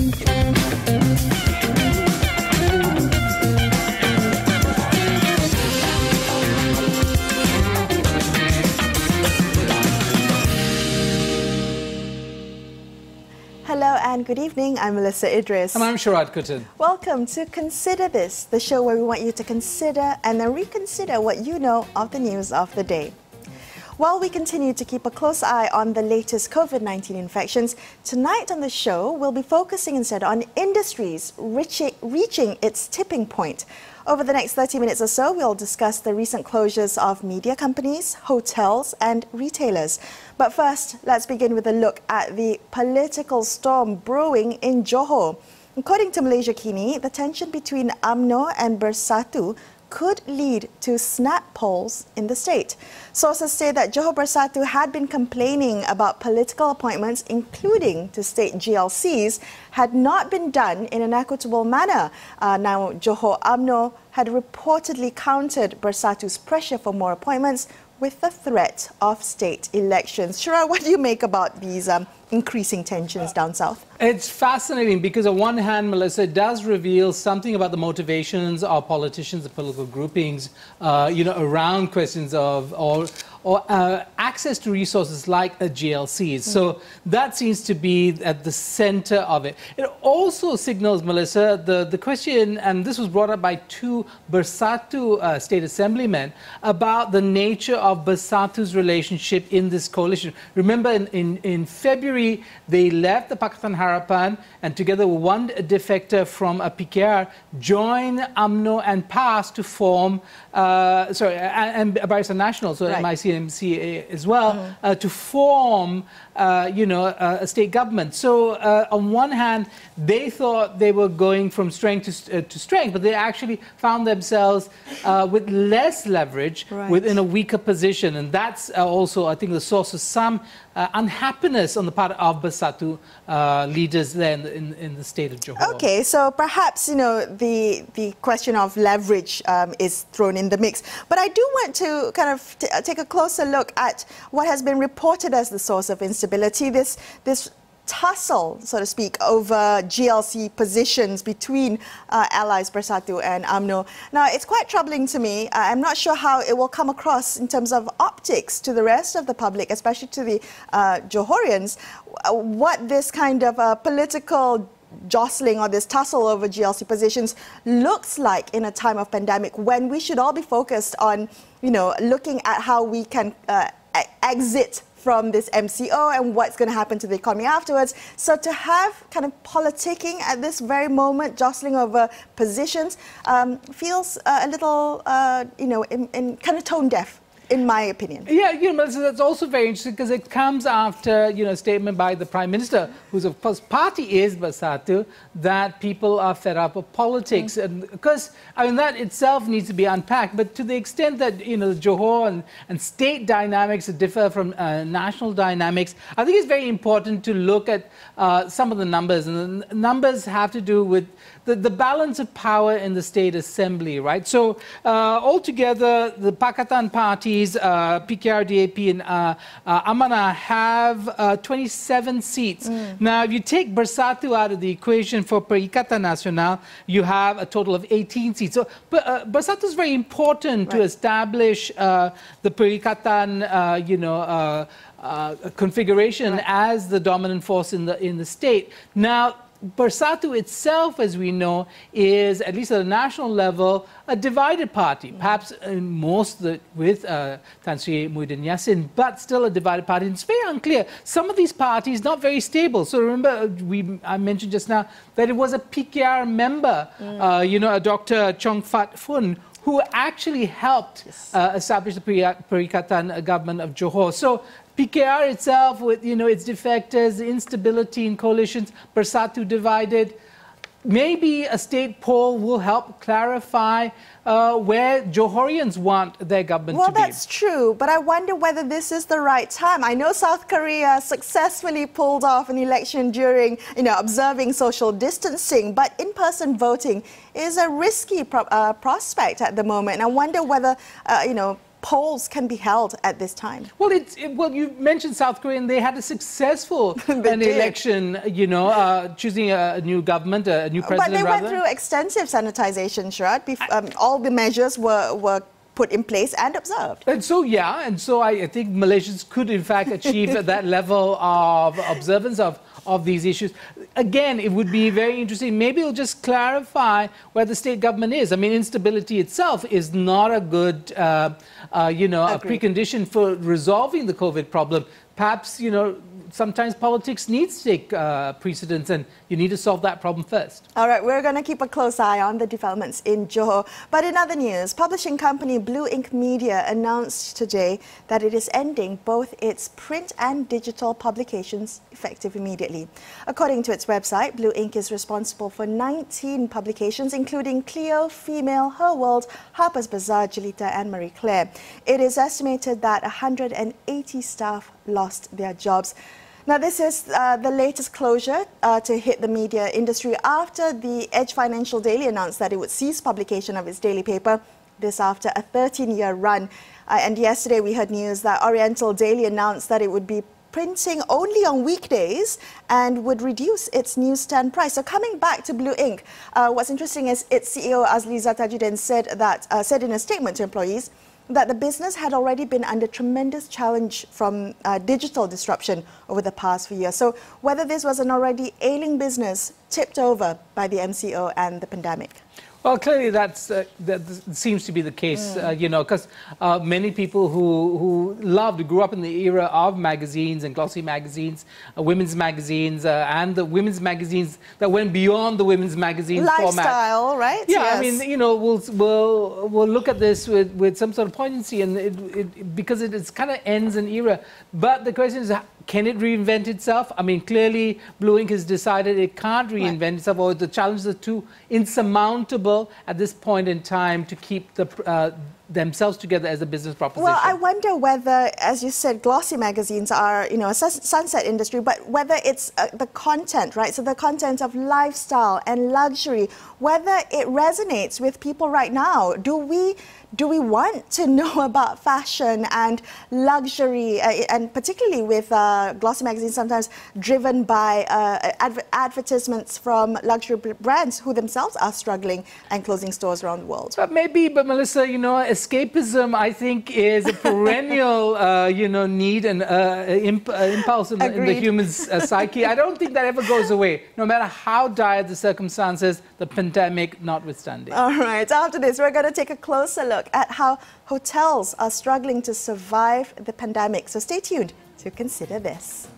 Hello and good evening, I'm Melisa Idris. And I'm Sharaad Kuttan. Welcome to Consider This, the show where we want you to consider and then reconsider what you know of the news of the day. While we continue to keep a close eye on the latest COVID-19 infections, tonight on the show we'll be focusing instead on industries reaching its tipping point. Over the next 30 minutes or so, we'll discuss the recent closures of media companies, hotels and retailers. But first, let's begin with a look at the political storm brewing in Johor. According to Malaysiakini, the tension between UMNO and Bersatu could lead to snap polls in the state. Sources say that Johor Bersatu had been complaining about political appointments, including to state GLCs, had not been done in an equitable manner. Now, Johor UMNO had reportedly countered Bersatu's pressure for more appointments with the threat of state elections. Sharaad, what do you make about these increasing tensions down south? It's fascinating because on one hand, Melissa, it does reveal something about the motivations of politicians and political groupings, around questions of access to resources like GLCs. So that seems to be at the center of it. It also signals, Melissa, the question, and this was brought up by two Bersatu state assemblymen, about the nature of Bersatu's relationship in this coalition. Remember, in February, they left the Pakatan Harapan and together with one defector from PKR, joined UMNO and PAS to form, and Perikatan Nasional, so right. MICMC as well, to form, a state government. So on one hand, they thought they were going from strength to strength, but they actually found themselves with less leverage, right, within a weaker position. And that's also, I think, the source of some unhappiness on the part of Bersatu leaders there in the state of Johor. Okay, so perhaps, the question of leverage is thrown in the mix. But I do want to kind of take a closer look at what has been reported as the source of instability, this tussle, so to speak, over GLC positions between allies Bersatu and UMNO. Now, it's quite troubling to me. I'm not sure how it will come across in terms of optics to the rest of the public, especially to the Johorians, what this kind of political jostling or this tussle over GLC positions looks like in a time of pandemic when we should all be focused on, looking at how we can exit from this MCO and what's going to happen to the economy afterwards. So to have kind of politicking at this very moment, jostling over positions, feels a little, in kind of tone deaf, in my opinion. Yeah, that's also very interesting because it comes after, a statement by the Prime Minister, whose of course party is Bersatu, that people are fed up of politics. And because, that itself needs to be unpacked. But to the extent that, Johor and state dynamics differ from national dynamics, I think it's very important to look at some of the numbers. And the numbers have to do with the balance of power in the state assembly, right? So altogether, the Pakatan parties, PKR, DAP and Amanah have 27 seats. Now, if you take Bersatu out of the equation for Perikatan Nasional, you have a total of 18 seats. So Bersatu is very important, right, to establish the Perikatan, configuration, right, as the dominant force in the state. Now, Bersatu itself, as we know, is, at least at a national level, a divided party, perhaps most with Tan Sri Muhyiddin Yassin, but still a divided party. And it's very unclear. Some of these parties not very stable. So remember, I mentioned just now that it was a PKR member, Dr. Chong Fat Fun, who actually helped establish the Perikatan government of Johor. So PKR itself, with its defectors, the instability in coalitions, Bersatu divided. Maybe a state poll will help clarify where Johorians want their government to be. Well, that's true, but I wonder whether this is the right time. I know South Korea successfully pulled off an election during, observing social distancing, but in-person voting is a risky prospect at the moment. And I wonder whether, polls can be held at this time? Well, well, you mentioned South Korea, and they had a successful election, you know, choosing a new government, a new president. But they went through extensive sanitization, Sharaad. All the measures were put in place and observed. And so, yeah, and so I think Malaysians could, in fact, achieve that level of observance of these issues. Again, it would be very interesting. Maybe it'll just clarify where the state government is. I mean, instability itself is not a good, you know, a precondition for resolving the COVID problem. Perhaps, you know, sometimes politics needs to take precedence, and you need to solve that problem first. All right, we're going to keep a close eye on the developments in Johor. But in other news, publishing company Blue Ink Media announced today that it is ending both its print and digital publications effective immediately. According to its website, Blue Ink is responsible for 19 publications, including Clio, Female, Her World, Harper's Bazaar, Jelita and Marie Claire. It is estimated that 180 staff lost their jobs. Now, this is the latest closure to hit the media industry after the Edge Financial Daily announced that it would cease publication of its daily paper, this after a 13-year run. And yesterday we heard news that Oriental Daily announced that it would be printing only on weekdays and would reduce its newsstand price. So coming back to Blue Ink, what's interesting is its CEO Azliza Tajuddin said in a statement to employees that the business had already been under tremendous challenge from digital disruption over the past few years. So whether this was an already ailing business tipped over by the MCO and the pandemic. Well, clearly that seems to be the case, you know, because many people who grew up in the era of magazines and glossy magazines, women's magazines, and the women's magazines that went beyond the women's magazine format. Lifestyle, right? Yeah, yes. I mean, you know, we'll look at this with some sort of poignancy, and because it kind of ends an era. But the question is, can it reinvent itself? I mean, clearly, Blue Ink has decided it can't reinvent itself, or the challenges are too insurmountable at this point in time to keep themselves together as a business proposition. Well, I wonder whether, as you said, glossy magazines are, you know, a sunset industry, but whether it's the content, right? So the content of lifestyle and luxury, whether it resonates with people right now. Do we want to know about fashion and luxury, and particularly with glossy magazines sometimes driven by advertisements from luxury brands who themselves are struggling and closing stores around the world? But maybe, but Melissa, you know, escapism, I think, is a perennial, you know, need and impulse in the human psyche. I don't think that ever goes away, no matter how dire the circumstances, the pandemic notwithstanding. All right, after this, we're going to take a closer look at how hotels are struggling to survive the pandemic. So stay tuned to consider this.